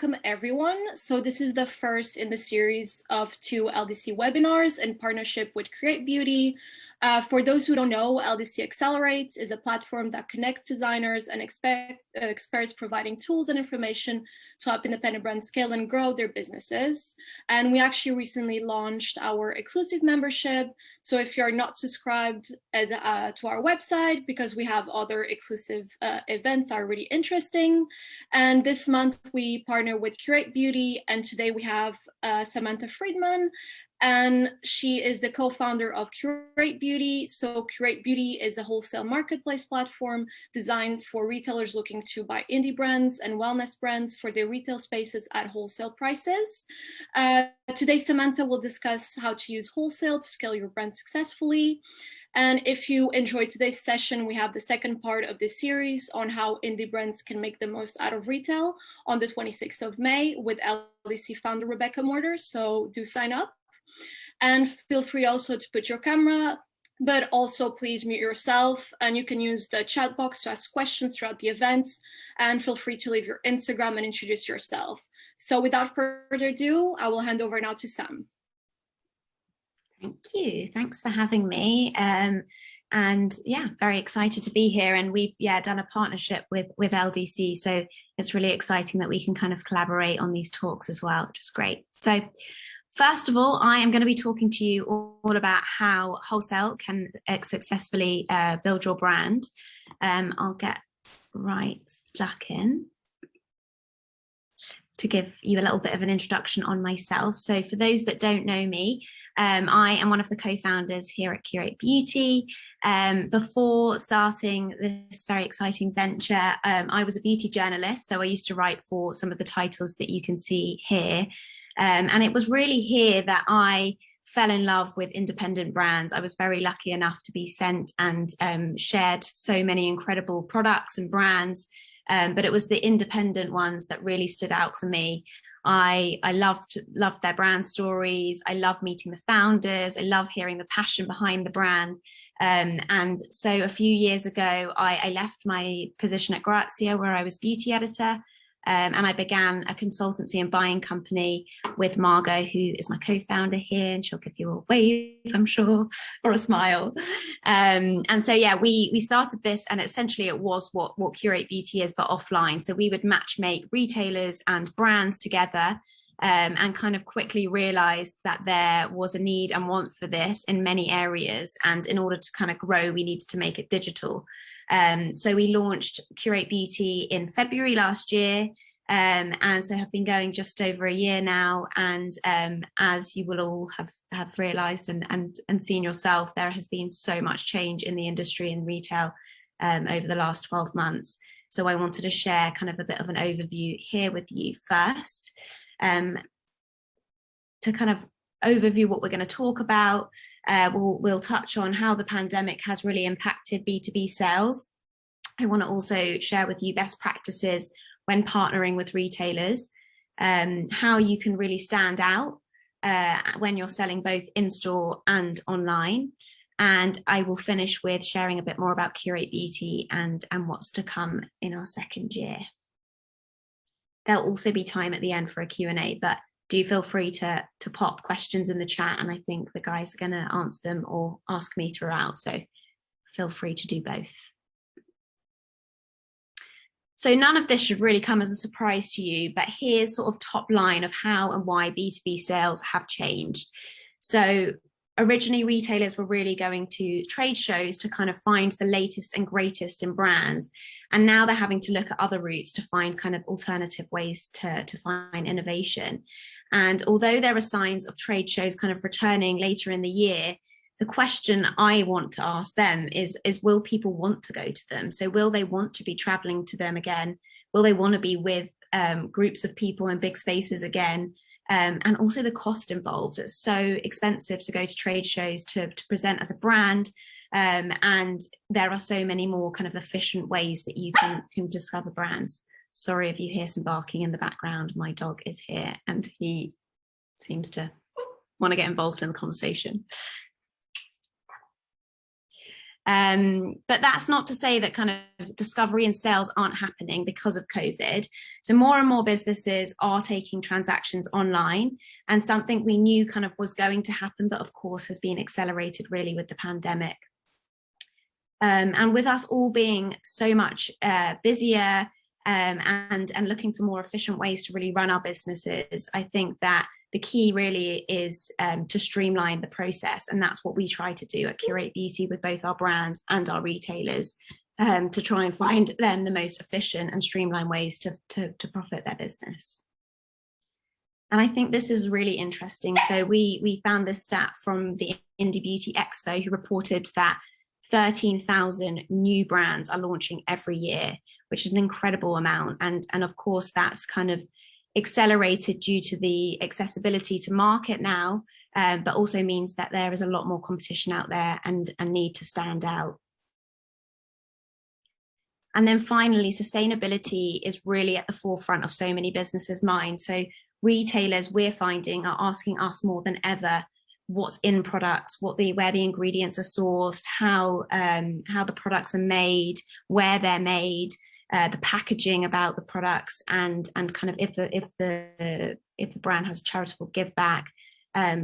welcome everyone. So this is the first in the series of 2 LDC webinars in partnership with Curate Beauty. For those who don't know, LDC Accelerates is a platform that connects designers and experts providing tools and information to help independent brands scale and grow their businesses. And we actually recently launched our exclusive membership. So if you're not subscribed to our website, because we have other exclusive events that are really interesting. And this month we partner with Curate Beauty, and today we have Samantha Freedman, and she is the co-founder of Curate Beauty. So Curate Beauty is a wholesale marketplace platform designed for retailers looking to buy indie brands and wellness brands for their retail spaces at wholesale prices. Today, Samantha will discuss how to use wholesale to scale your brand successfully. And if you enjoyed today's session, we have the second part of this series on how indie brands can make the most out of retail on the 26th of May with LDC founder Rebecca Mortar. So do sign up. And feel free also to put your camera, but also please mute yourself, and you can use the chat box to ask questions throughout the events, and feel free to leave your Instagram and introduce yourself. So without further ado, I will hand over now to Sam. Thank you. Thanks for having me. And yeah, very excited to be here. And we've done a partnership with LDC. So it's really exciting that we can kind of collaborate on these talks as well, which is great. So first of all, I am going to be talking to you all about how wholesale can successfully build your brand. I'll get right stuck in to give you a little bit of an introduction on myself. So for those that don't know me, I am one of the co-founders here at Curate Beauty. Before starting this very exciting venture, I was a beauty journalist. So I used to write for some of the titles that you can see here. And it was really here that I fell in love with independent brands. I was very lucky enough to be sent and shared so many incredible products and brands, but it was the independent ones that really stood out for me. I loved their brand stories. I love meeting the founders. I love hearing the passion behind the brand. And so a few years ago, I left my position at Grazia, where I was beauty editor. And I began a consultancy and buying company with Margot, who is my co-founder here, and she'll give you a wave, I'm sure, or a smile. And so, yeah, we started this, and essentially it was what Curate Beauty is, but offline. So we would match make retailers and brands together, and kind of quickly realized that there was a need and want for this in many areas. And in order to kind of grow, we needed to make it digital. So we launched Curate Beauty in February last year, and so have been going just over a year now. And as you will all have realized and seen yourself, there has been so much change in the industry and retail over the last 12 months. So I wanted to share kind of a bit of an overview here with you first, to kind of overview what we're going to talk about. We'll touch on how the pandemic has really impacted B2B sales. I want to also share with you best practices when partnering with retailers, how you can really stand out when you're selling both in-store and online. And I will finish with sharing a bit more about Curate Beauty and what's to come in our second year. There'll also be time at the end for a Q&A, but do feel free to pop questions in the chat, and I think the guys are going to answer them or ask me throughout, so feel free to do both. So none of this should really come as a surprise to you, but here's sort of top line of how and why B2B sales have changed. So originally retailers were really going to trade shows to kind of find the latest and greatest in brands. And now they're having to look at other routes to find kind of alternative ways to find innovation. And although there are signs of trade shows kind of returning later in the year, the question I want to ask them is will people want to go to them? So will they want to be traveling to them again? Will they want to be with groups of people in big spaces again? And also the cost involved. It's so expensive to go to trade shows to present as a brand. And there are so many more kind of efficient ways that you can discover brands. Sorry if you hear some barking in the background. My dog is here and he seems to want to get involved in the conversation. But that's not to say that kind of discovery and sales aren't happening because of COVID. So more and more businesses are taking transactions online, and something we knew kind of was going to happen, but of course has been accelerated really with the pandemic. And with us all being so much busier and looking for more efficient ways to really run our businesses, I think that the key really is to streamline the process. And that's what we try to do at Curate Beauty with both our brands and our retailers, to try and find them the most efficient and streamlined ways to profit their business. And I think this is really interesting. So we found this stat from the Indie Beauty Expo, who reported that 13,000 new brands are launching every year, which is an incredible amount. And of course, that's kind of accelerated due to the accessibility to market now, but also means that there is a lot more competition out there and a need to stand out. And then finally, sustainability is really at the forefront of so many businesses' minds. So retailers, we're finding, are asking us more than ever what's in products, where the ingredients are sourced, how the products are made, where they're made, the packaging about the products, and kind of if the brand has a charitable give back.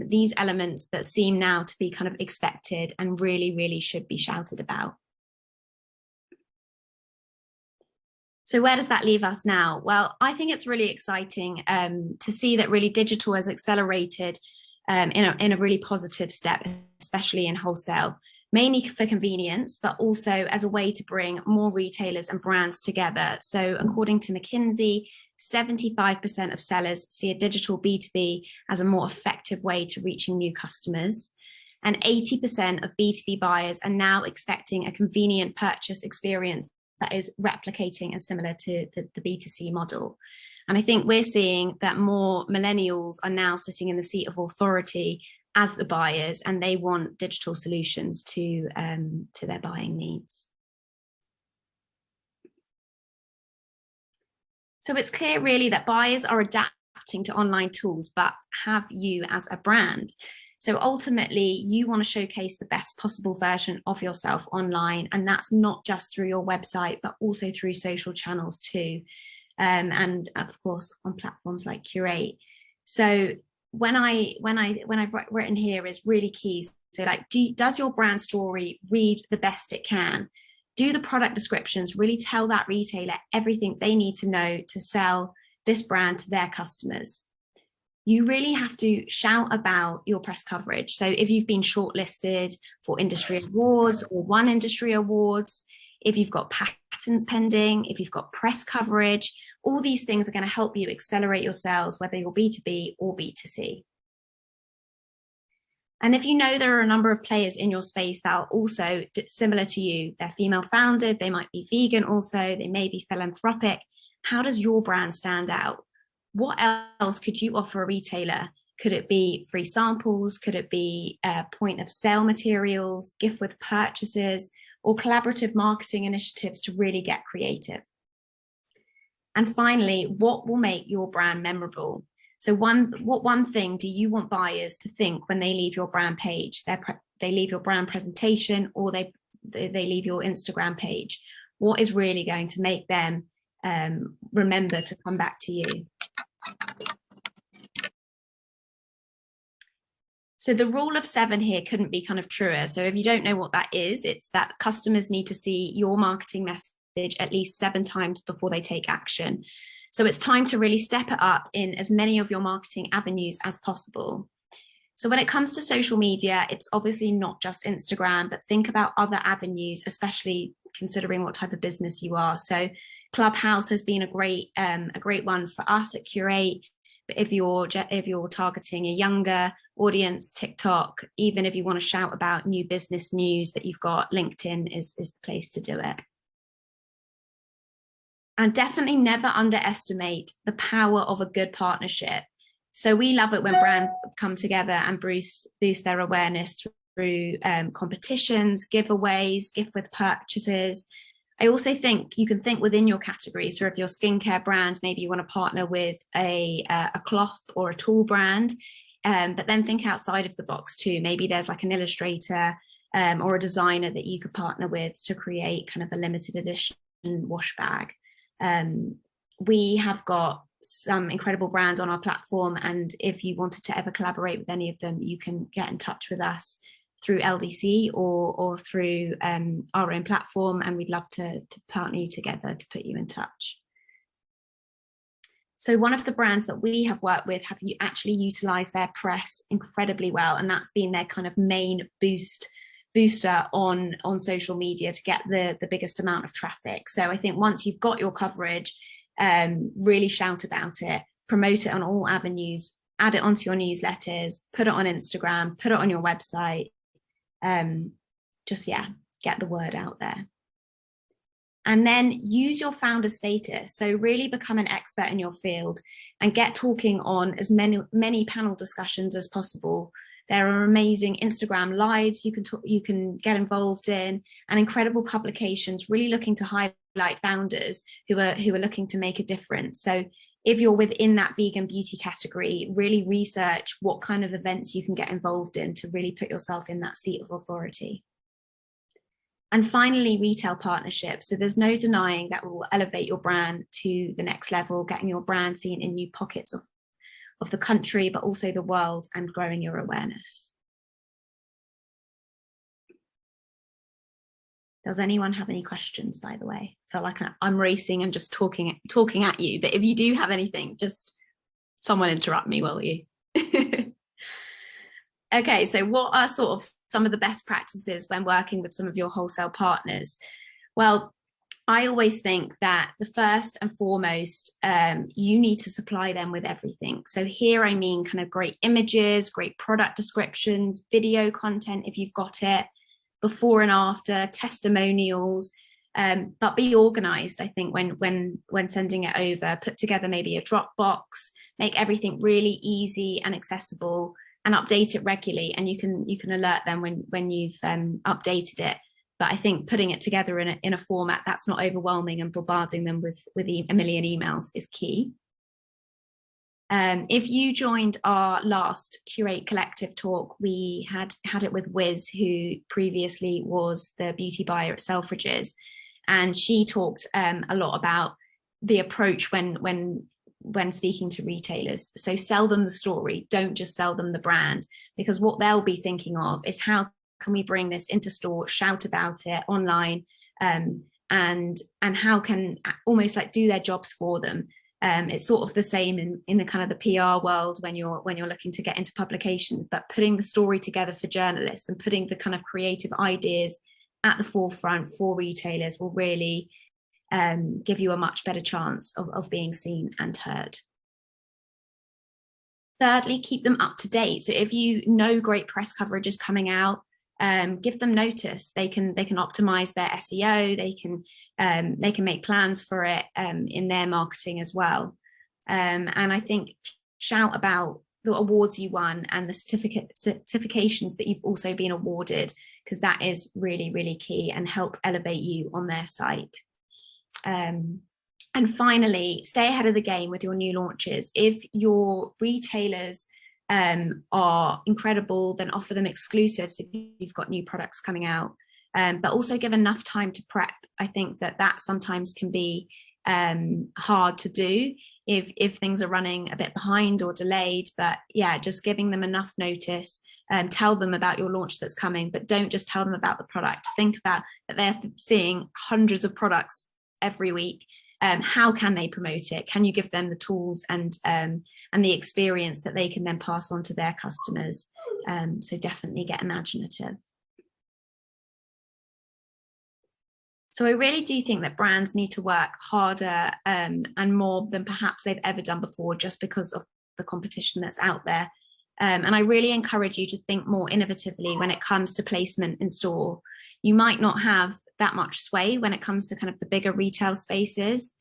These elements that seem now to be kind of expected and really should be shouted about. So where does that leave us now? Well, I think it's really exciting to see that really digital has accelerated in a really positive step, especially in wholesale, mainly for convenience, but also as a way to bring more retailers and brands together. So according to McKinsey, 75% of sellers see a digital B2B as a more effective way to reaching new customers. And 80% of B2B buyers are now expecting a convenient purchase experience that is replicating and similar to the B2C model. And I think we're seeing that more millennials are now sitting in the seat of authority as the buyers, and they want digital solutions to their buying needs. So it's clear really that buyers are adapting to online tools, but have you as a brand? So ultimately, you want to showcase the best possible version of yourself online, and that's not just through your website, but also through social channels too, and of course on platforms like Curate. So when I've written here is really key. So like, does your brand story read the best it can? Do the product descriptions really tell that retailer everything they need to know to sell this brand to their customers? You really have to shout about your press coverage. So if you've been shortlisted for industry awards or won industry awards, if you've got patents pending, if you've got press coverage, all these things are going to help you accelerate your sales, whether you're B2B or B2C. And if you know there are a number of players in your space that are also similar to you, they're female founded, they might be vegan also, they may be philanthropic, how does your brand stand out? What else could you offer a retailer? Could it be free samples? Could it be point of sale materials, gift with purchases, or collaborative marketing initiatives to really get creative? And finally, what will make your brand memorable? So what one thing do you want buyers to think when they leave your brand page? They leave your brand presentation, or they leave your Instagram page? What is really going to make them remember to come back to you? So the rule of 7 here couldn't be kind of truer. So if you don't know what that is, it's that customers need to see your marketing message at least 7 times before they take action. So it's time to really step it up in as many of your marketing avenues as possible. So when it comes to social media, it's obviously not just Instagram, but think about other avenues, especially considering what type of business you are. So Clubhouse has been a great one for us at Curate. But if you're targeting a younger audience, TikTok, even if you want to shout about new business news that you've got, LinkedIn is the place to do it. And definitely never underestimate the power of a good partnership. So we love it when brands come together and boost their awareness through competitions, giveaways, gift with purchases. I also think you can think within your category. So if you're a skincare brand, maybe you want to partner with a cloth or a tool brand, but then think outside of the box too. Maybe there's like an illustrator or a designer that you could partner with to create kind of a limited edition wash bag. We have got some incredible brands on our platform, and if you wanted to ever collaborate with any of them, you can get in touch with us through LDC or through our own platform, and we'd love to partner you together to put you in touch. So one of the brands that we have worked with have you actually utilized their press incredibly well, and that's been their kind of main booster on social media to get the biggest amount of traffic. So I think once you've got your coverage, really shout about it, promote it on all avenues, add it onto your newsletters, put it on Instagram, put it on your website. Just, yeah, get the word out there. And then use your founder status. So really become an expert in your field and get talking on as many panel discussions as possible. There are amazing Instagram lives you can get involved in, and incredible publications really looking to highlight founders who are looking to make a difference. So if you're within that vegan beauty category, really research what kind of events you can get involved in to really put yourself in that seat of authority. And finally, retail partnerships. So there's no denying that will elevate your brand to the next level, getting your brand seen in new pockets of the country, but also the world, and growing your awareness. Does anyone have any questions, by the way? I feel like I'm racing and just talking at you, but if you do have anything, just someone interrupt me, will you? Okay, so what are sort of some of the best practices when working with some of your wholesale partners? Well, I always think that the first and foremost, you need to supply them with everything. So here I mean kind of great images, great product descriptions, video content if you've got it, before and after, testimonials, but be organized. I think when sending it over, put together maybe a Dropbox, make everything really easy and accessible, and update it regularly, and you can alert them when you've updated it. But I think putting it together in a format that's not overwhelming and bombarding them with a million emails is key. If you joined our last Curate Collective talk, we had it with Wiz, who previously was the beauty buyer at Selfridges, and she talked a lot about the approach when speaking to retailers. So sell them the story, don't just sell them the brand, because what they'll be thinking of is how can we bring this into store, shout about it online, and how can almost like do their jobs for them. It's sort of the same in the kind of the PR world when you're looking to get into publications, but putting the story together for journalists and putting the kind of creative ideas at the forefront for retailers will really give you a much better chance of being seen and heard. Thirdly, keep them up to date. So if you know great press coverage is coming out, give them notice. They can optimize their SEO. They can make plans for it in their marketing as well. And I think shout about the awards you won and the certifications that you've also been awarded, because that is really, really key and help elevate you on their site. And finally, stay ahead of the game with your new launches. If your retailers are incredible, then offer them exclusives if you've got new products coming out, but also give enough time to prep. I think that sometimes can be hard to do if things are running a bit behind or delayed. But yeah, just giving them enough notice. Tell them about your launch that's coming, but don't just tell them about the product. Think about that they're seeing hundreds of products every week. How can they promote it? Can you give them the tools and the experience that they can then pass on to their customers? So definitely get imaginative. So I really do think that brands need to work harder and more than perhaps they've ever done before, just because of the competition that's out there. And I really encourage you to think more innovatively when it comes to placement in store. You might not have that much sway when it comes to kind of the bigger retail spaces,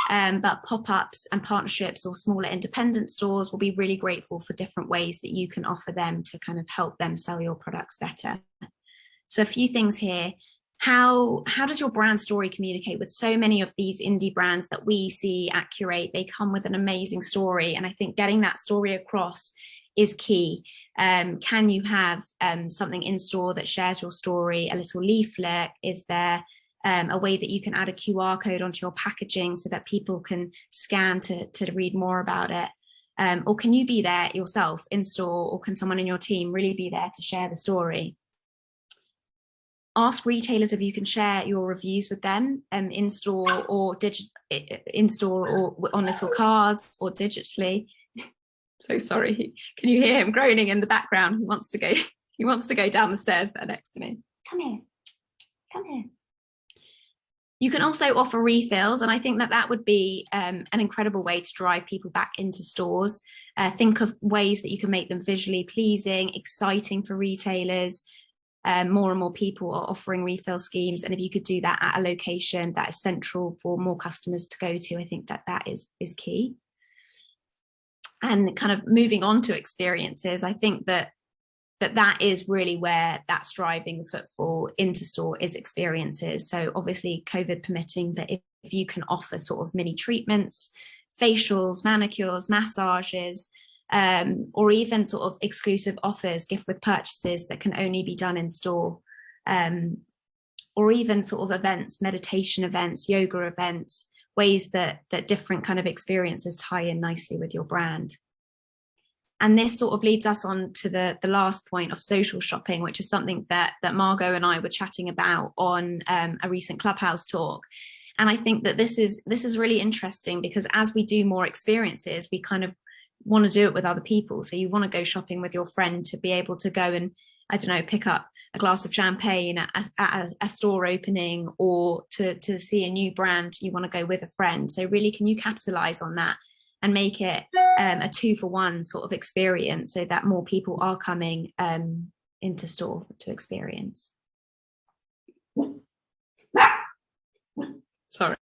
but pop-ups and partnerships or smaller independent stores will be really grateful for different ways that you can offer them to kind of help them sell your products better. So a few things here. How does your brand story communicate with so many of these indie brands that we see at Curate? They come with an amazing story, and I think getting that story across is key. Can you have something in store that shares your story, a little leaflet? Is there a way that you can add a QR code onto your packaging so that people can scan to read more about it? Or can you be there yourself in store, or can someone in your team really be there to share the story? Ask retailers if you can share your reviews with them in store or on little cards or digitally. So sorry, can you hear him groaning in the background? He wants to go down the stairs there next to me. Come here, come here. You can also offer refills, and I think that would be an incredible way to drive people back into stores. Think of ways that you can make them visually pleasing, exciting for retailers. More and more people are offering refill schemes, and if you could do that at a location that is central for more customers to go to, I think that is key. And kind of moving on to experiences, I think that is really where that's driving footfall into store, is experiences. So obviously COVID permitting, but if you can offer sort of mini treatments, facials, manicures, massages, or even sort of exclusive offers, gift with purchases that can only be done in store, or even sort of events, meditation events, yoga events, ways that different kind of experiences tie in nicely with your brand. And this sort of leads us on to the last point of social shopping, which is something that Margot and I were chatting about on a recent Clubhouse talk. And I think that this is really interesting, because as we do more experiences, we kind of want to do it with other people. So you want to go shopping with your friend to be able to go and, I don't know, pick up a glass of champagne at a store opening, or to see a new brand, you want to go with a friend. So really, can you capitalize on that and make it a 2-for-1 sort of experience, so that more people are coming into store to experience? Sorry.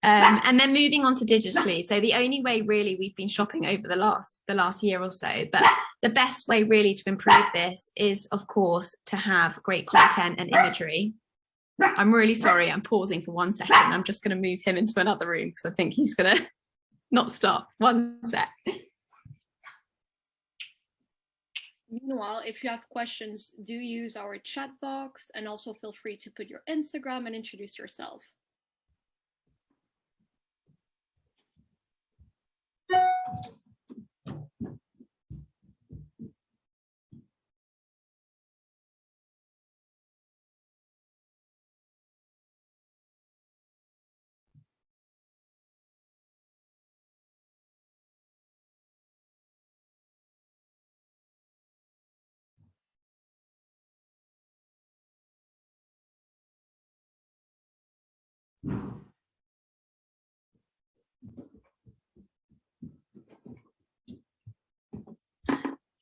And then moving on to digitally. So the only way really we've been shopping over the last year or so, but the best way really to improve this is, of course, to have great content and imagery. I'm really sorry, I'm pausing for 1 second. I'm just going to move him into another room because I think he's going to not stop. 1 sec. Meanwhile, if you have questions, do use our chat box, and also feel free to put your Instagram and introduce yourself.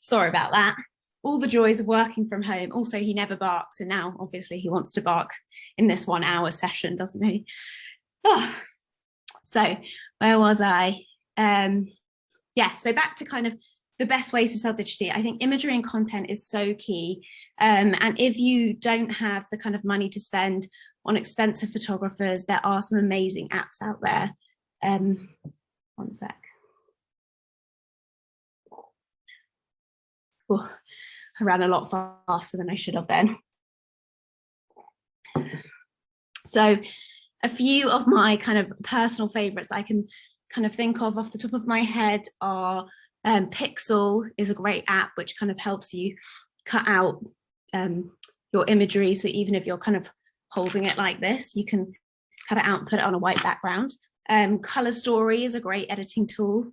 Sorry about that. All the joys of working from home. Also, he never barks, and now obviously he wants to bark in this 1 hour session, doesn't he? Oh. So where was I? Yeah, so back to kind of the best ways to sell digitally. I think imagery and content is so key. And if you don't have the kind of money to spend on expensive photographers, there are some amazing apps out there. 1 sec. Oh, I ran a lot faster than I should have then. So a few of my kind of personal favorites I can kind of think of off the top of my head are Pixel is a great app which kind of helps you cut out your imagery. So even if you're kind of holding it like this, you can cut it out and put it on a white background. Color Story is a great editing tool.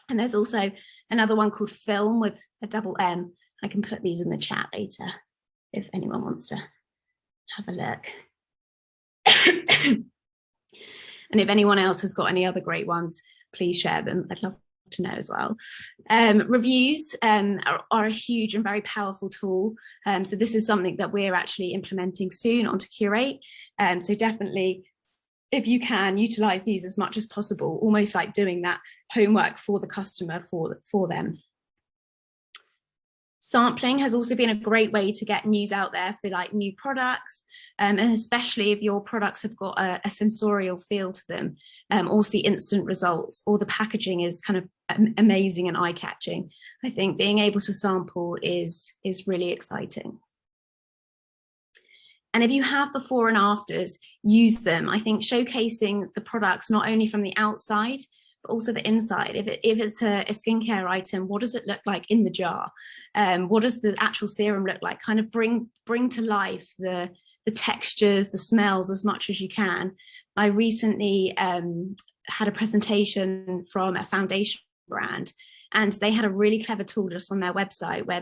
And there's also another one called Film with a double M. I can put these in the chat later if anyone wants to have a look. And if anyone else has got any other great ones, please share them. I'd love to know as well. Reviews are a huge and very powerful tool. So this is something that we're actually implementing soon onto Curate. So definitely, if you can, utilize these as much as possible, almost like doing that homework for the customer for them. Sampling has also been a great way to get news out there for like new products, and especially if your products have got a sensorial feel to them, or see instant results, or the packaging is kind of amazing and eye-catching. I think being able to sample is really exciting. And if you have before and afters, use them. I think showcasing the products not only from the outside, but also the inside. If it's a skincare item, what does it look like in the jar? What does the actual serum look like? Kind of bring to life the textures, the smells as much as you can. I recently had a presentation from a foundation brand, and they had a really clever tool just on their website where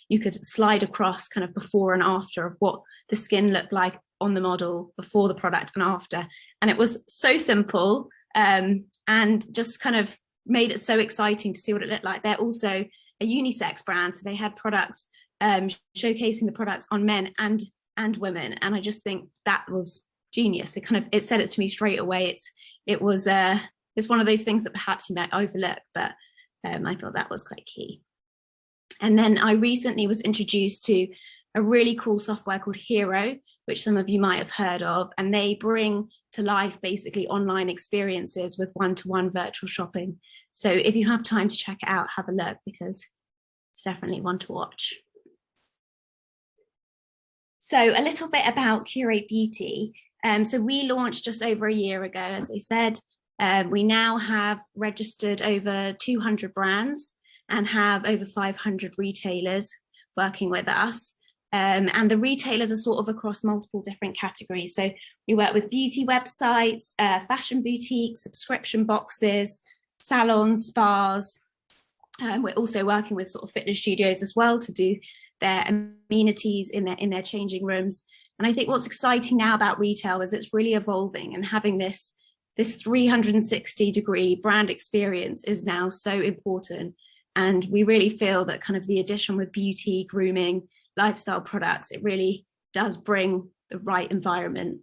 you could slide across kind of before and after of what the skin looked like on the model before the product and after. And it was so simple, and just kind of made it so exciting to see what it looked like. They're also a unisex brand, so they had products showcasing the products on men and women, and I just think that was genius. It said it to me straight away. It's one of those things that perhaps you might overlook, but I thought that was quite key. And then I recently was introduced to a really cool software called Hero, which some of you might have heard of, and they bring to life basically online experiences with one-to-one virtual shopping. So if you have time to check it out, have a look, because it's definitely one to watch. So a little bit about Curate Beauty. So we launched just over a year ago, as I said. We now have registered over 200 brands and have over 500 retailers working with us. And the retailers are sort of across multiple different categories. So we work with beauty websites, fashion boutiques, subscription boxes, salons, spas. We're also working with sort of fitness studios as well to do their amenities in their changing rooms. And I think what's exciting now about retail is it's really evolving, and having this 360-degree brand experience is now so important. And we really feel that kind of the addition with beauty, grooming, lifestyle products, it really does bring the right environment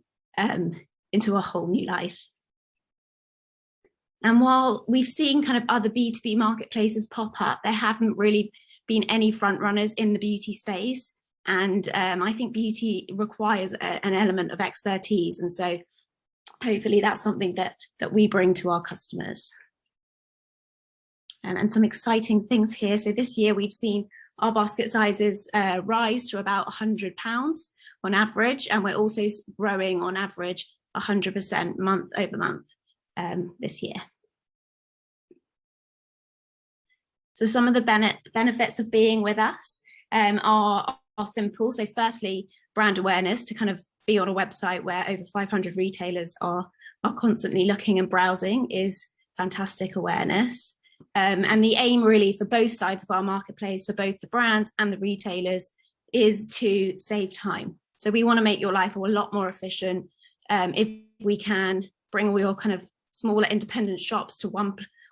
into a whole new life. And while we've seen kind of other B2B marketplaces pop up, there haven't really been any front runners in the beauty space. And I think beauty requires an element of expertise. And so hopefully that's something that we bring to our customers. And some exciting things here. So this year we've seen our basket sizes rise to about £100 on average, and we're also growing on average 100% month over month this year. So some of the benefits of being with us are simple. So firstly, brand awareness, to kind of be on a website where over 500 retailers are constantly looking and browsing is fantastic awareness. And the aim really for both sides of our marketplace, for both the brands and the retailers, is to save time. So we want to make your life a lot more efficient. If we can bring all your kind of smaller independent shops to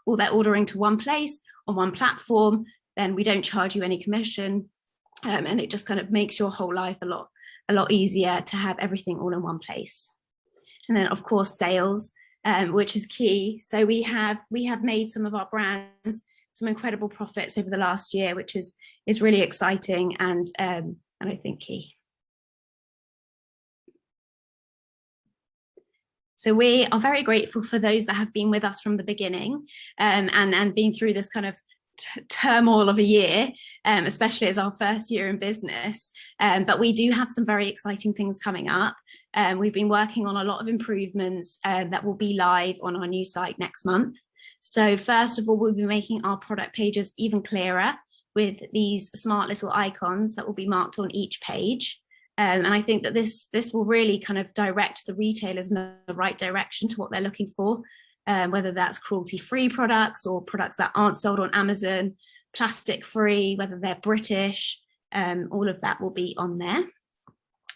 all their ordering to one place on one platform, then we don't charge you any commission. And it just kind of makes your whole life a lot easier to have everything all in one place. And then of course sales, which is key. So we have made some of our brands some incredible profits over the last year, which is really exciting and I think key. So we are very grateful for those that have been with us from the beginning and been through this kind of turmoil of a year, especially as our first year in business. But we do have some very exciting things coming up. We've been working on a lot of improvements that will be live on our new site next month. So first of all, we'll be making our product pages even clearer with these smart little icons that will be marked on each page. And I think that this will really kind of direct the retailers in the right direction to what they're looking for, whether that's cruelty-free products or products that aren't sold on Amazon, plastic-free, whether they're British, all of that will be on there.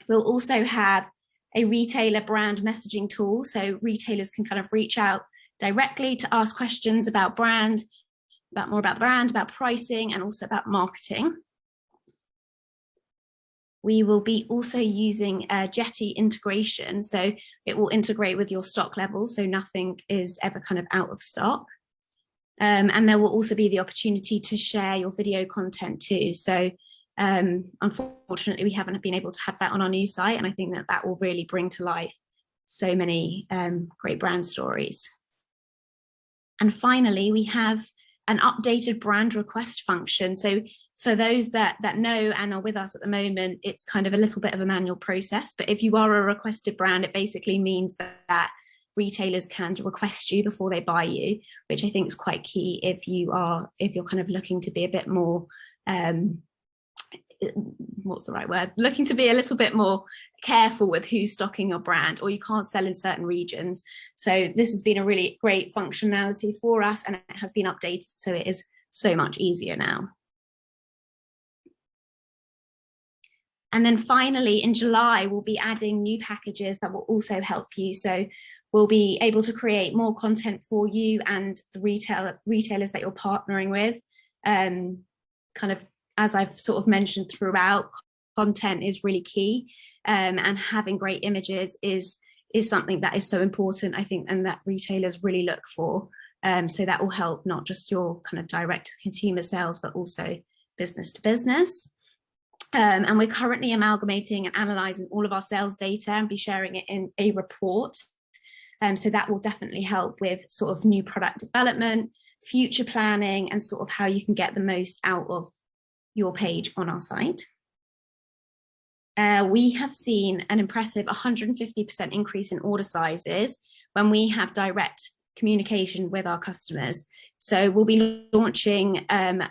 We'll also have a retailer brand messaging tool, so retailers can kind of reach out directly to ask questions about more about the brand, about pricing, and also about marketing. We will be also using Jetty integration, so it will integrate with your stock levels, so nothing is ever kind of out of stock. And there will also be the opportunity to share your video content too. So unfortunately, we haven't been able to have that on our new site. And I think that that will really bring to life so many great brand stories. And finally, we have an updated brand request function. So for those that know and are with us at the moment, it's kind of a little bit of a manual process. But if you are a requested brand, it basically means that retailers can request you before they buy you, which I think is quite key if you're kind of looking to be a bit more what's the right word, looking to be a little bit more careful with who's stocking your brand, or you can't sell in certain regions. So this has been a really great functionality for us, and it has been updated, so it is so much easier now. And then finally, in July, we'll be adding new packages that will also help you. So we'll be able to create more content for you and the retailers that you're partnering with. Kind of, as I've sort of mentioned throughout, content is really key, and having great images is something that is so important, I think, and that retailers really look for. So that will help not just your kind of direct consumer sales, but also business to business. And we're currently amalgamating and analysing all of our sales data and be sharing it in a report. So that will definitely help with sort of new product development, future planning, and sort of how you can get the most out of your page on our site. We have seen an impressive 150% increase in order sizes when we have direct communication with our customers. So we'll be launching a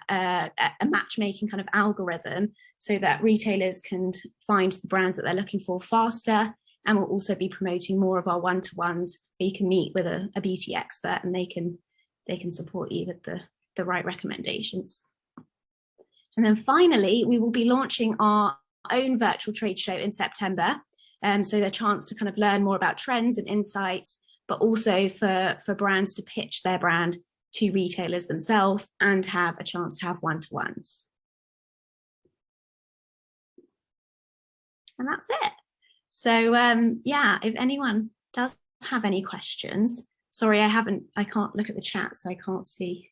matchmaking kind of algorithm so that retailers can find the brands that they're looking for faster. And we'll also be promoting more of our one-to-ones where you can meet with a beauty expert and they can support you with the right recommendations. And then finally, we will be launching our own virtual trade show in September. So the chance to kind of learn more about trends and insights, but also for brands to pitch their brand to retailers themselves and have a chance to have one-to-ones. And that's it. So yeah, if anyone does have any questions, sorry, I can't look at the chat, so I can't see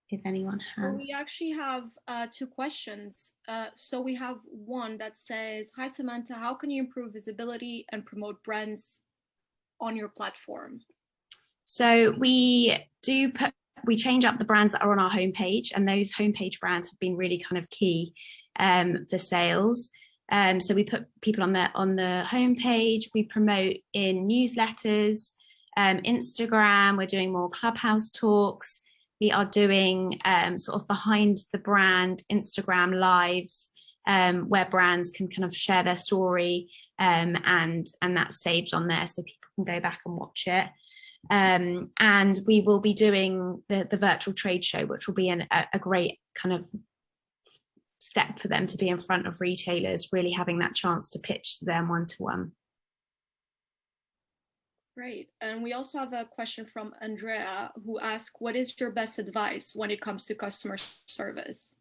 if anyone has. We actually have 2 questions. So we have one that says, "Hi Samantha, how can you improve visibility and promote brands on your platform?" So we change up the brands that are on our homepage, and those homepage brands have been really kind of key for sales. So we put people on the homepage, we promote in newsletters, Instagram, we're doing more Clubhouse talks. We are doing sort of behind the brand Instagram lives, where brands can kind of share their story, and that's saved on there so people can go back and watch it. And we will be doing the virtual trade show, which will be a great kind of step for them to be in front of retailers, really having that chance to pitch to them one-to-one. Great. And we also have a question from Andrea, who asks, what is your best advice when it comes to customer service?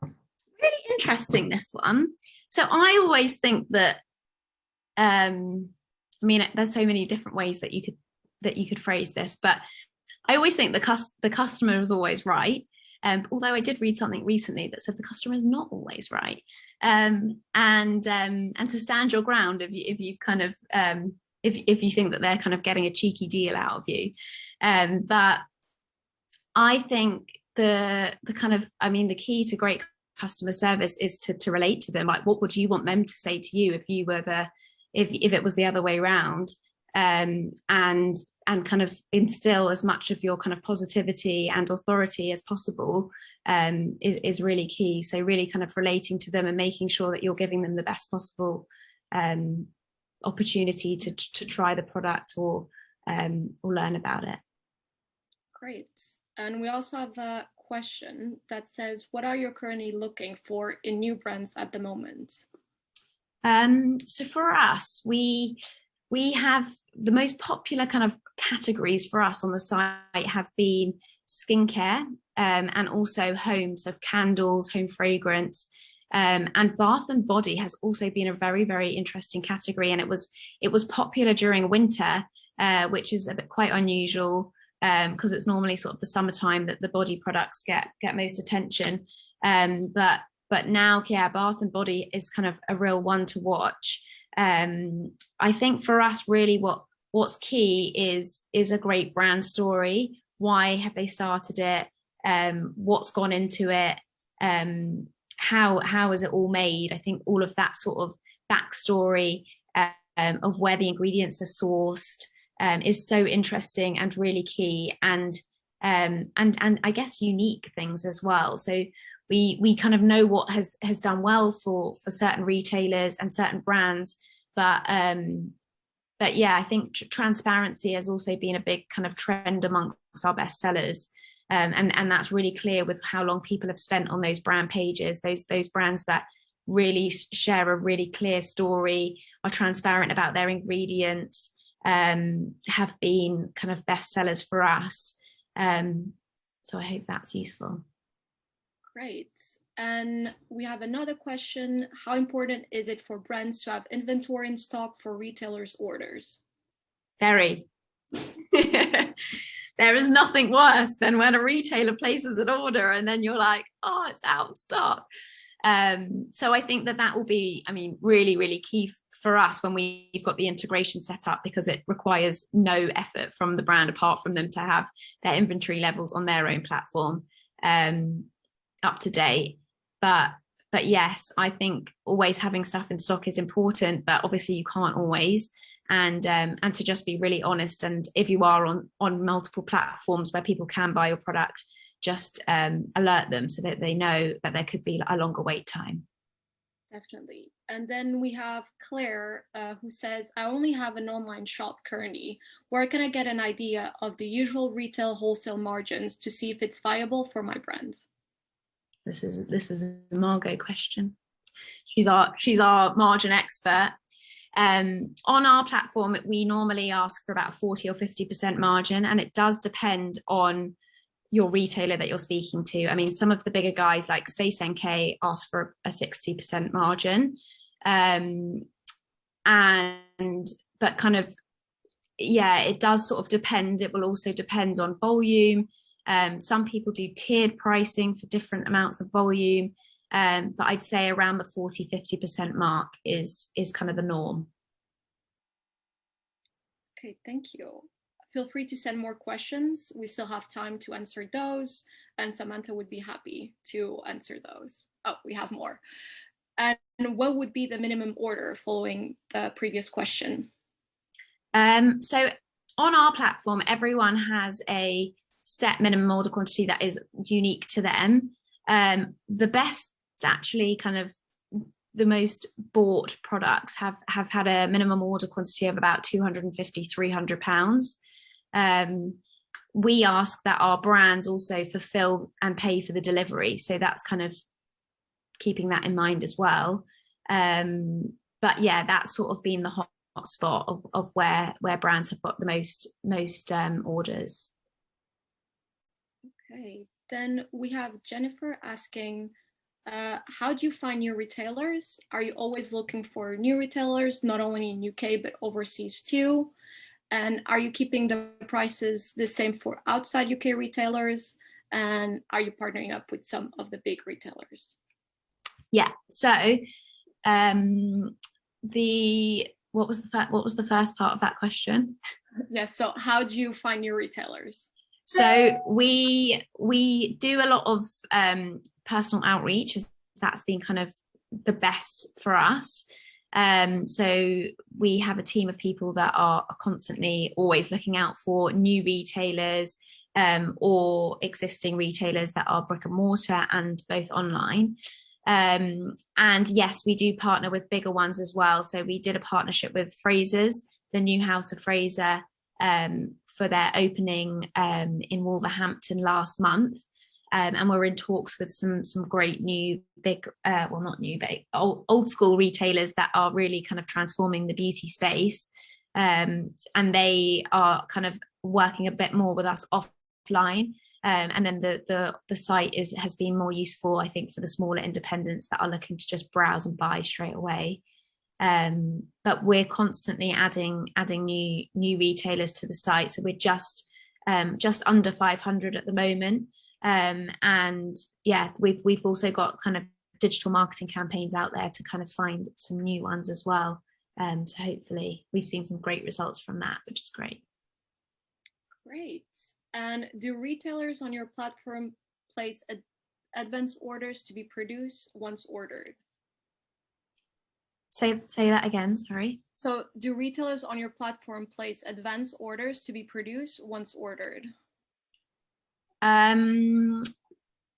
Really interesting, this one. So I always think that, I mean, there's so many different ways that you could phrase this, but I always think the customer is always right. Although I did read something recently that said the customer is not always right, and to stand your ground if you've kind of if you think that they're kind of getting a cheeky deal out of you. But I think the kind of, I mean, the key to great customer service is to relate to them. Like, what would you want them to say to you if you were if it was the other way around? And kind of instill as much of your kind of positivity and authority as possible is really key. So really kind of relating to them and making sure that you're giving them the best possible opportunity to try the product or learn about it. Great. And we also have a question that says, what are you currently looking for in new brands at the moment? So for us, we have the most popular kind of categories for us on the site have been skincare, and also home, so candles, home fragrance, and bath and body has also been a very, very interesting category. And it was popular during winter which is a bit quite unusual because it's normally sort of the summertime that the body products get most attention. But now, yeah, Bath and Body is kind of a real one to watch. I think for us, really, what's key is a great brand story. Why have they started it? What's gone into it? How is it all made? I think all of that sort of backstory of where the ingredients are sourced is so interesting and really key, and I guess unique things as well. So we kind of know what has done well for certain retailers and certain brands, but yeah, I think transparency has also been a big kind of trend amongst our best sellers. And that's really clear with how long people have spent on those brand pages, those brands that really share a really clear story, are transparent about their ingredients, have been kind of best sellers for us. So I hope that's useful. Great. And we have another question. How important is it for brands to have inventory in stock for retailers' orders? Very. There is nothing worse than when a retailer places an order and then you're like, oh, it's out of stock. So I think that will be, I mean, really, really key for us when we've got the integration set up, because it requires no effort from the brand apart from them to have their inventory levels on their own platform up to date. But yes, I think always having stuff in stock is important, but obviously you can't always. And to just be really honest, and if you are on multiple platforms where people can buy your product, just alert them so that they know that there could be a longer wait time. Definitely. And then we have Claire, who says, I only have an online shop currently. Where can I get an idea of the usual retail wholesale margins to see if it's viable for my brand? This is a Margot question. She's our margin expert. On our platform, we normally ask for about 40 or 50% margin, and it does depend on your retailer that you're speaking to. I mean, some of the bigger guys like Space NK ask for a 60% margin, but kind of, yeah, it does sort of depend. It will also depend on volume. Some people do tiered pricing for different amounts of volume. But I'd say around the 40-50% mark is kind of the norm. Okay, thank you. Feel free to send more questions. We still have time to answer those, and Samantha would be happy to answer those. Oh, we have more. And what would be the minimum order following the previous question? So on our platform, everyone has a set minimum order quantity that is unique to them. The best, actually, kind of the most bought products have had a minimum order quantity of about £250-300. We ask that our brands also fulfill and pay for the delivery, so that's kind of keeping that in mind as well. But yeah, that's sort of been the hot spot of where brands have got the most orders. Okay, then we have Jennifer asking, how do you find new retailers? Are you always looking for new retailers, not only in UK, but overseas too? And are you keeping the prices the same for outside UK retailers? And are you partnering up with some of the big retailers? Yeah, so what was the first part of that question? Yes, so how do you find new retailers? So we do a lot of personal outreach, as that's been kind of the best for us. So we have a team of people that are constantly always looking out for new retailers or existing retailers that are brick and mortar and both online. And yes, we do partner with bigger ones as well. So we did a partnership with Fraser's, the new House of Fraser, for their opening in Wolverhampton last month. And we're in talks with some great new big, well, not new, but old school retailers that are really kind of transforming the beauty space. And they are kind of working a bit more with us offline. And then the site has been more useful, I think, for the smaller independents that are looking to just browse and buy straight away. But we're constantly adding new retailers to the site. So we're just under 500 at the moment. And yeah, we've also got kind of digital marketing campaigns out there to kind of find some new ones as well. So hopefully we've seen some great results from that, which is great. Great. And do retailers on your platform place advance orders to be produced once ordered? Say that again, sorry. So do retailers on your platform place advance orders to be produced once ordered?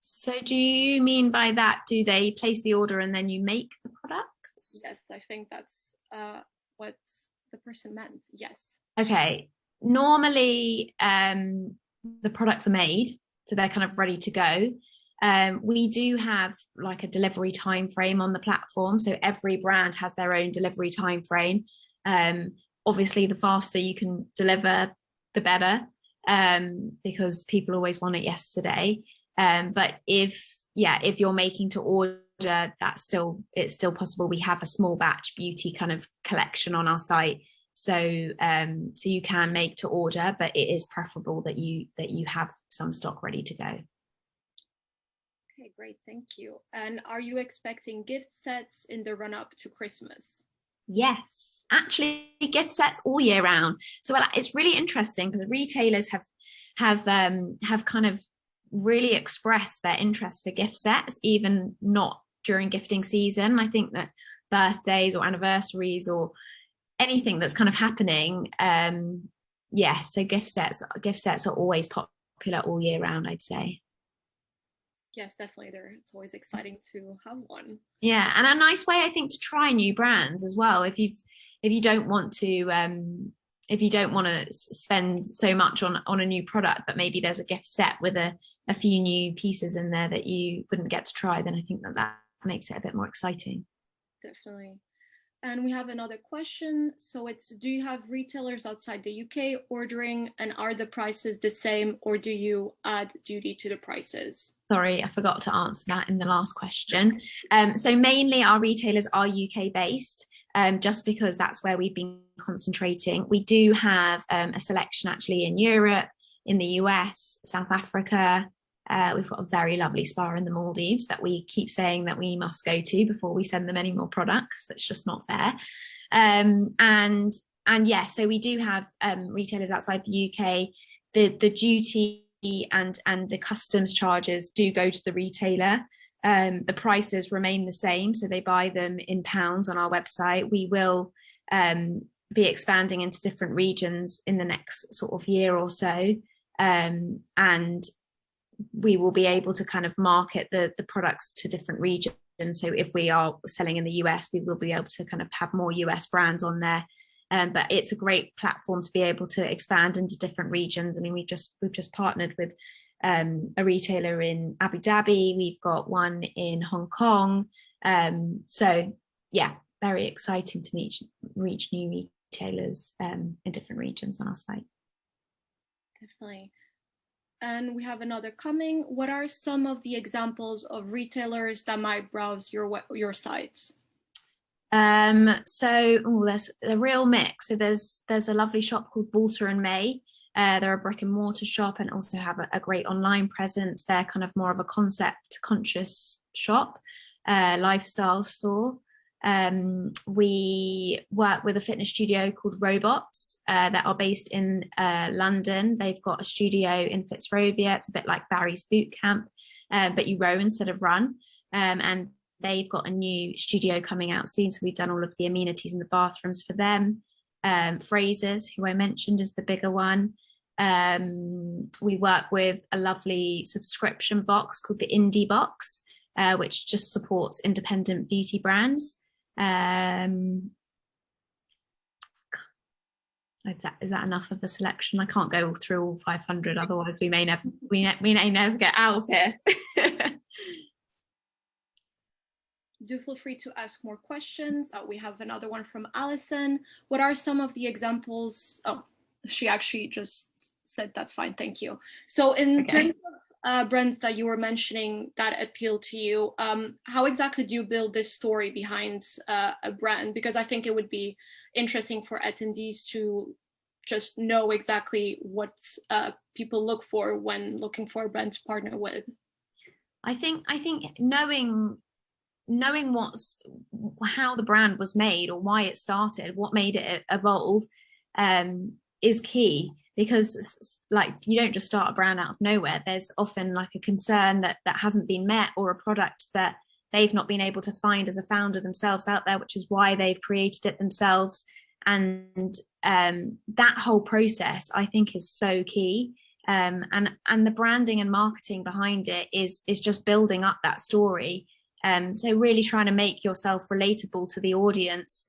So do you mean by that, do they place the order and then you make the products? Yes, I think that's what the person meant. Yes. Okay. Normally, the products are made, so they're kind of ready to go. We do have like a delivery time frame on the platform, so every brand has their own delivery time frame. Obviously, the faster you can deliver, the better, because people always want it yesterday. But if you're making to order, it's still possible. We have a small batch beauty kind of collection on our site, so you can make to order, but it is preferable that you have some stock ready to go. Okay, great, thank you. And are you expecting gift sets in the run-up to Christmas? Yes, actually, gift sets all year round. So it's really interesting because retailers have kind of really expressed their interest for gift sets, even not during gifting season. I think that birthdays or anniversaries or anything that's kind of happening, so gift sets are always popular all year round, I'd say. Yes, definitely. It's always exciting to have one. Yeah, and a nice way, I think, to try new brands as well. If you don't want to spend so much on a new product, but maybe there's a gift set with a few new pieces in there that you wouldn't get to try, then I think that makes it a bit more exciting. Definitely. And we have another question. So it's, do you have retailers outside the UK ordering, and are the prices the same, or do you add duty to the prices? Sorry, I forgot to answer that in the last question. So mainly our retailers are UK based, just because that's where we've been concentrating. We do have a selection actually in Europe, in the US, South Africa. We've got a very lovely spa in the Maldives that we keep saying that we must go to before we send them any more products. That's just not fair. And yeah, so we do have retailers outside the UK. The duty and the customs charges do go to the retailer. The prices remain the same, so they buy them in pounds on our website. We will be expanding into different regions in the next sort of year or so, and we will be able to kind of market the products to different regions. So if we are selling in the US, we will be able to kind of have more US brands on there. But it's a great platform to be able to expand into different regions. I mean, we've just partnered with a retailer in Abu Dhabi. We've got one in Hong Kong. So yeah, very exciting to reach new retailers in different regions on our site. Definitely. And we have another coming. What are some of the examples of retailers that might browse your site? There's a real mix. So there's a lovely shop called Walter and May. They're a brick and mortar shop and also have a great online presence. They're kind of more of a concept conscious shop, lifestyle store. We work with a fitness studio called Robots that are based in London. They've got a studio in Fitzrovia. It's a bit like Barry's Boot Camp, but you row instead of run. And they've got a new studio coming out soon. So we've done all of the amenities in the bathrooms for them. Fraser's, who I mentioned, is the bigger one. We work with a lovely subscription box called the Indie Box, which just supports independent beauty brands. Is that enough of a selection? I can't go through all 500, otherwise we may never get out of here. Do feel free to ask more questions. We have another one from Allison. What are some of the examples? Oh, she actually just said that's fine, thank you. So in terms of brands that you were mentioning that appeal to you, how exactly do you build this story behind a brand? Because I think it would be interesting for attendees to just know exactly what people look for when looking for a brand to partner with. I think knowing how the brand was made or why it started, what made it evolve, is key, because like you don't just start a brand out of nowhere. There's often like a concern that hasn't been met, or a product that they've not been able to find as a founder themselves out there, which is why they've created it themselves. And that whole process, I think, is so key. And the branding and marketing behind it is just building up that story. So really trying to make yourself relatable to the audience,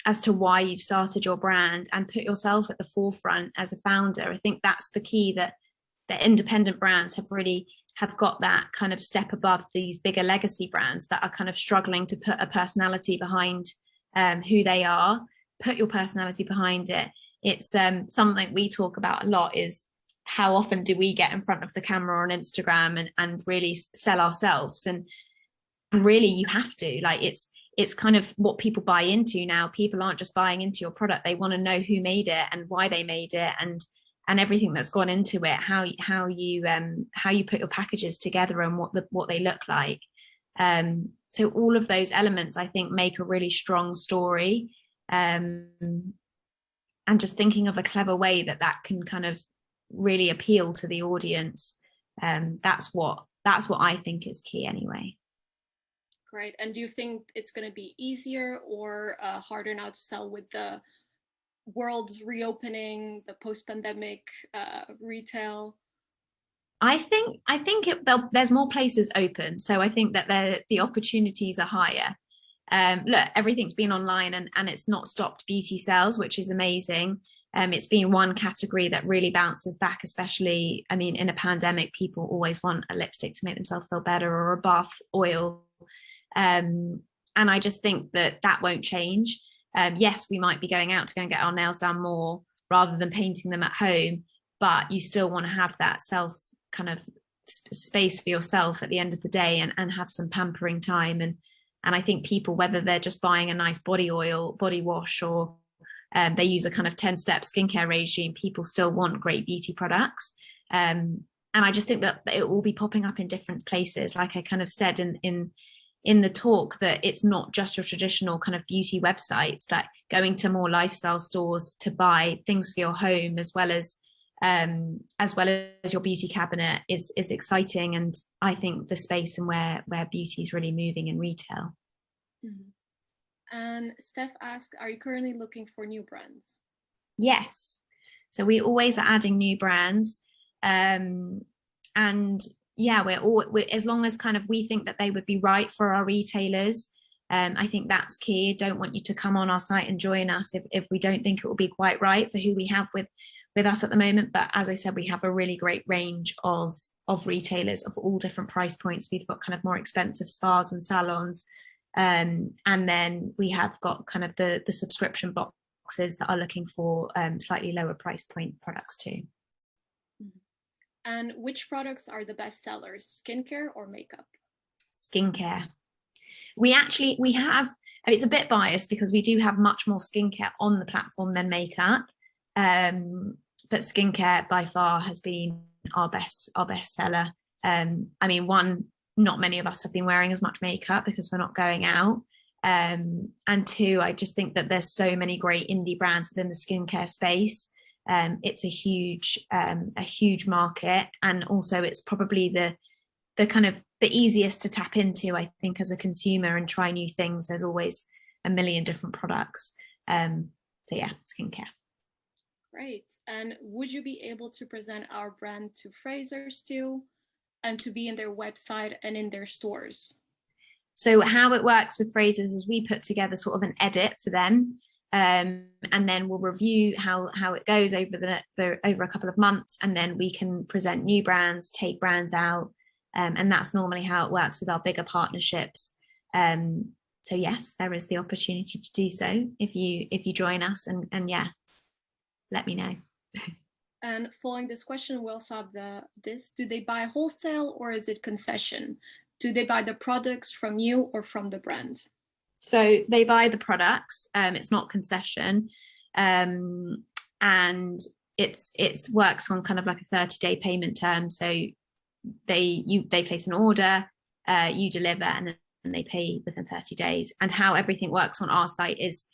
as to why you've started your brand, and put yourself at the forefront as a founder. I think that's the key, that independent brands have got that kind of step above these bigger legacy brands that are kind of struggling to put a personality behind who they are. Put your personality behind it. It's something we talk about a lot, is how often do we get in front of the camera on Instagram and really sell ourselves, and really you have to, like, it's kind of what people buy into now. People aren't just buying into your product, they want to know who made it and why they made it, and everything that's gone into it, how you put your packages together and what they look like. So all of those elements, I think, make a really strong story, and just thinking of a clever way that can kind of really appeal to the audience. That's what I think is key anyway. Great. And do you think it's going to be easier or harder now to sell with the world's reopening, the post-pandemic retail? I think there's more places open, so I think that the opportunities are higher. Look, everything's been online, and it's not stopped beauty sales, which is amazing. It's been one category that really bounces back, especially, I mean, in a pandemic, people always want a lipstick to make themselves feel better, or a bath oil. And I just think that won't change. Yes, we might be going out to go and get our nails done more rather than painting them at home, but you still want to have that self kind of space for yourself at the end of the day, and have some pampering time. And I think people, whether they're just buying a nice body oil, body wash, or they use a kind of 10-step skincare regime, people still want great beauty products. And I just think that it will be popping up in different places. Like I kind of said in the talk, that it's not just your traditional kind of beauty websites, like going to more lifestyle stores to buy things for your home, as well as your beauty cabinet is exciting. And I think the space and where beauty is really moving in retail. Mm-hmm. And Steph asked, are you currently looking for new brands? Yes. So we always are adding new brands. And yeah, we're as long as kind of we think that they would be right for our retailers. I think that's key. Don't want you to come on our site and join us if we don't think it will be quite right for who we have with us at the moment. But as I said, we have a really great range of retailers of all different price points. We've got kind of more expensive spas and salons. And then we have got kind of the subscription boxes that are looking for slightly lower price point products too. And which products are the best sellers, skincare or makeup? Skincare. We have, it's a bit biased because we do have much more skincare on the platform than makeup. But skincare by far has been our best seller. I mean, one, not many of us have been wearing as much makeup because we're not going out. And two, I just think that there's so many great indie brands within the skincare space. It's a huge market, and also it's probably the kind of the easiest to tap into, I think, as a consumer and try new things. There's always a million different products. So yeah, skincare. Great. And would you be able to present our brand to Frasers too, and to be in their website and in their stores? So how it works with Frasers is we put together sort of an edit for them. And then we'll review how it goes over a couple of months, and then we can present new brands, take brands out, and that's normally how it works with our bigger partnerships. So yes, there is the opportunity to do so if you join us, and yeah. let me know. And following this question, we also have do they buy wholesale or is it concession? Do they buy the products from you or from the brand? So they buy the products. It's not concession, and it's works on kind of like a 30-day payment term. So they place an order, you deliver, and then they pay within 30 days. And how everything works on our site is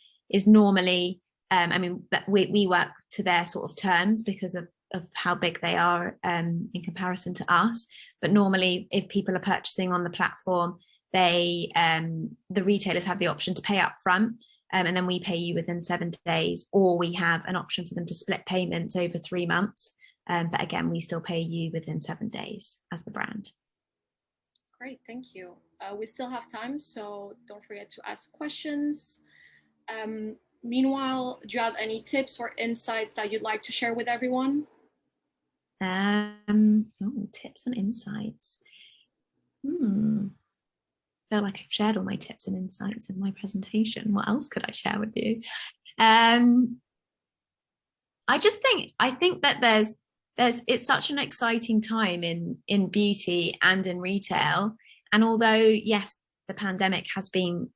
normally, I mean, we work to their sort of terms because of how big they are in comparison to us. But normally, if people are purchasing on the platform, the retailers have the option to pay up front, and then we pay you within 7 days, or we have an option for them to split payments over 3 months. But again, we still pay you within 7 days as the brand. Great, thank you. We still have time, so don't forget to ask questions. Meanwhile, do you have any tips or insights that you'd like to share with everyone? Tips and insights. I feel like I've shared all my tips and insights in my presentation. What else could I share with you? I think that it's such an exciting time in beauty and in retail. And although, yes, the pandemic has been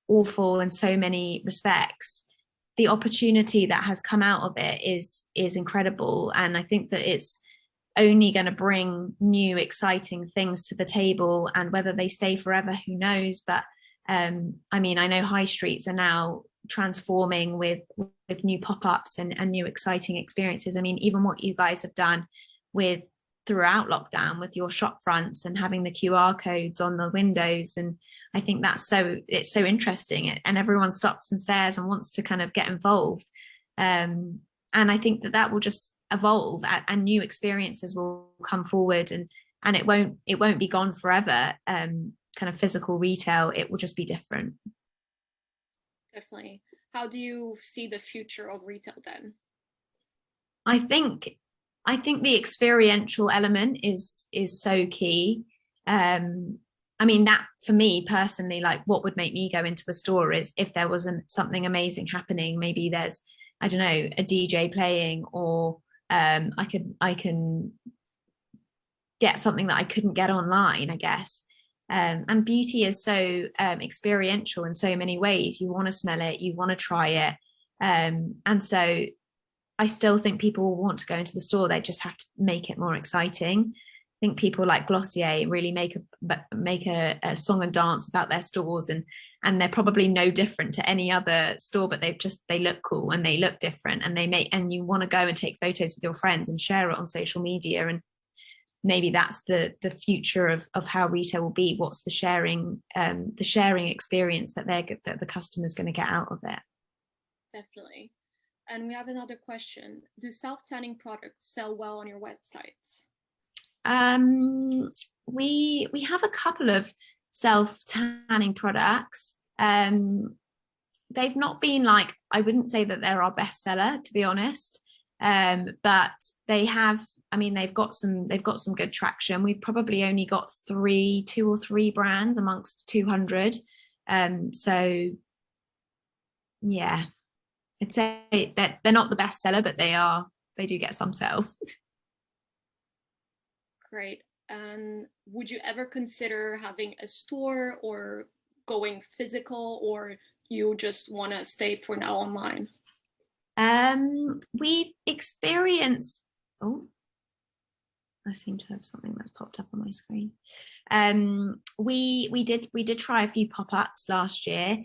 awful in so many respects, the opportunity that has come out of it is incredible. And I think that it's only going to bring new exciting things to the table, and whether they stay forever, who knows. But I mean, I know high streets are now transforming with new pop-ups and new exciting experiences. I mean, even what you guys have done with throughout lockdown with your shop fronts and having the QR codes on the windows, and I think it's so interesting, and everyone stops and stares and wants to kind of get involved, and I think that will just evolve, and new experiences will come forward, and it won't be gone forever. Kind of physical retail, it will just be different. Definitely. How do you see the future of retail then? I think the experiential element is so key. I mean, that for me personally, like what would make me go into a store is if there wasn't something amazing happening. Maybe there's, I don't know, a DJ playing, or I can get something that I couldn't get online, I guess. And beauty is so experiential in so many ways. You want to smell it, you want to try it, and so I still think people will want to go into the store. They just have to make it more exciting. I think people like Glossier really make a song and dance about their stores, and they're probably no different to any other store, but they look cool and they look different, and you want to go and take photos with your friends and share it on social media. And maybe that's the future of how retail will be. What's the sharing experience that the customer's going to get out of it? Definitely. And we have another question. Do self-tanning products sell well on your websites? We have a couple of self-tanning products. They've not been like, I wouldn't say that they're our bestseller, to be honest. But they've got some good traction. We've probably only got 2 or 3 brands amongst 200. So yeah, I'd say that they're not the bestseller, but they do get some sales. Great. And would you ever consider having a store or going physical, or you just want to stay for now online? We've experienced, I seem to have something that's popped up on my screen. We did try a few pop-ups last year.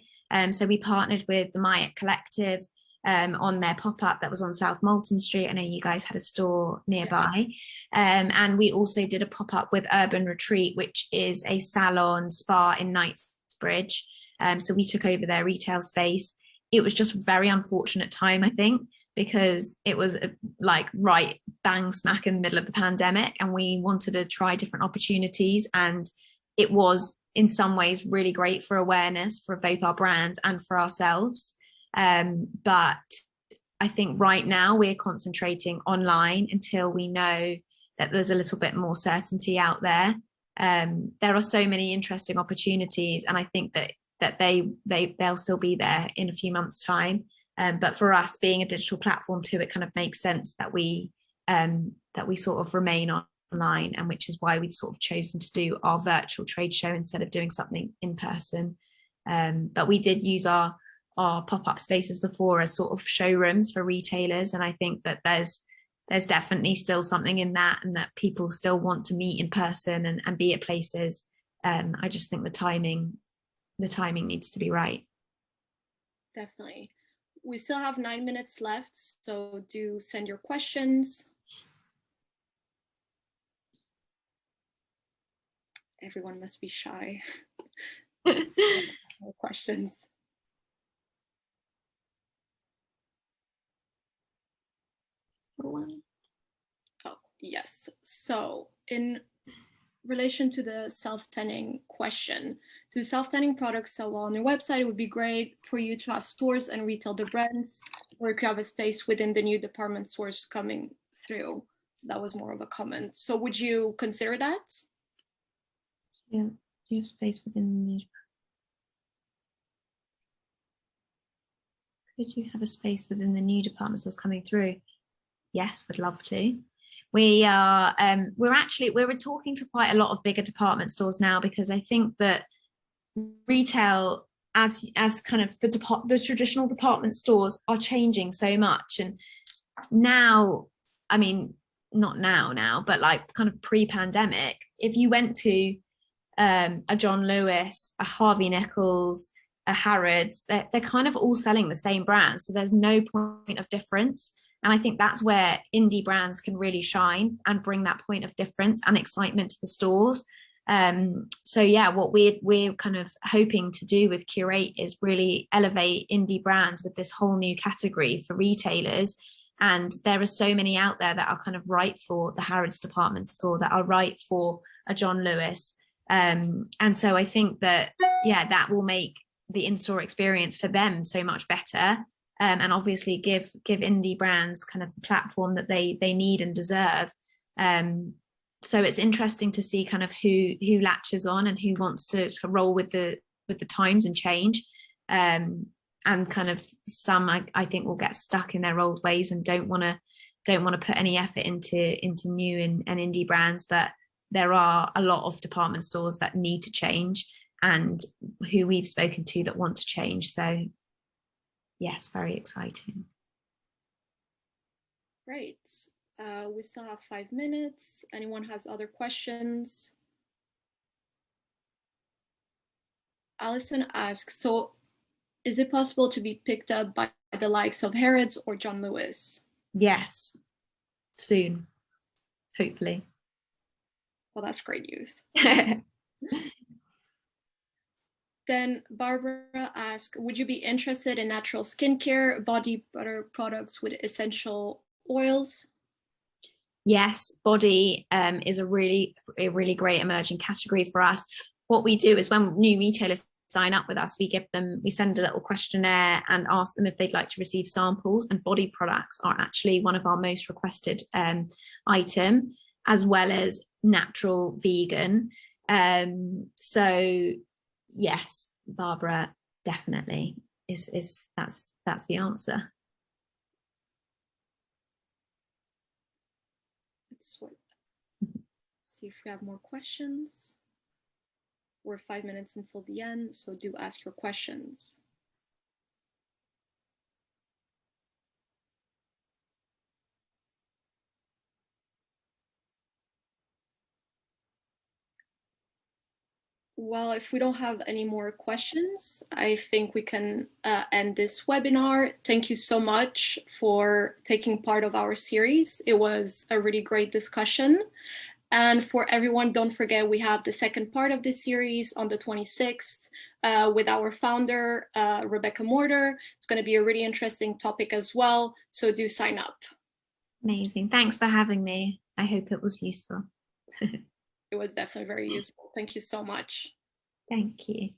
So we partnered with the Myatt Collective on their pop-up that was on South Moulton Street. I know you guys had a store nearby. And we also did a pop-up with Urban Retreat, which is a salon spa in Knightsbridge. So we took over their retail space. It was just a very unfortunate time, I think, because it was like right bang smack in the middle of the pandemic, and we wanted to try different opportunities. And it was in some ways really great for awareness for both our brands and for ourselves. But I think right now we're concentrating online until we know that there's a little bit more certainty out there. There are so many interesting opportunities, and I think that they'll still be there in a few months' time. But for us, being a digital platform too, it kind of makes sense that we sort of remain online, and which is why we've sort of chosen to do our virtual trade show instead of doing something in person. But we did use our pop-up spaces before as sort of showrooms for retailers, and I think that there's definitely still something in that, and that people still want to meet in person and be at places. I just think the timing needs to be right. Definitely. We still have 9 minutes left, so do send your questions. Everyone must be shy. No questions. Oh, yes. So in relation to the self-tanning question, do self-tanning products sell well on your website? It would be great for you to have stores and retail the brands, or you could have a space within the new department stores coming through. That was more of a comment. So would you consider that? Yeah, you have space within the new. Could you have a space within the new department stores coming through? Yes, would love to. We are we're talking to quite a lot of bigger department stores now, because I think that retail as kind of the traditional department stores are changing so much. And now, I mean, not now, but like kind of pre-pandemic, if you went to a John Lewis, a Harvey Nichols, a Harrods, they're kind of all selling the same brand, so there's no point of difference. And I think that's where indie brands can really shine and bring that point of difference and excitement to the stores. So yeah, what we're kind of hoping to do with Curate is really elevate indie brands with this whole new category for retailers. And there are so many out there that are kind of right for the Harrods department store, that are right for a John Lewis. And so I think that, yeah, that will make the in-store experience for them so much better. And obviously give indie brands kind of the platform that they need and deserve. So it's interesting to see kind of who latches on and who wants to roll with the times and change. And kind of some I think will get stuck in their old ways and don't want to put any effort into new and indie brands. But there are a lot of department stores that need to change, and who we've spoken to that want to change. So yes, very exciting. Great. We still have 5 minutes. Anyone has other questions? Allison asks, so is it possible to be picked up by the likes of Harrods or John Lewis? Yes, soon, hopefully. Well, that's great news. Then Barbara asked, would you be interested in natural skincare, body butter products with essential oils? Yes, body is a really great emerging category for us. What we do is when new retailers sign up with us, we send a little questionnaire and ask them if they'd like to receive samples, and body products are actually one of our most requested item, as well as natural vegan. So yes, Barbara, definitely that's the answer. Let's see if we have more questions. We're 5 minutes until the end, so do ask your questions. Well, if we don't have any more questions, I think we can end this webinar. Thank you so much for taking part of our series. It was a really great discussion. And for everyone, don't forget, we have the second part of this series on the 26th with our founder, Rebecca Mortar. It's going to be a really interesting topic as well, so do sign up. Amazing. Thanks for having me. I hope it was useful. It was definitely very useful. Thank you so much. Thank you.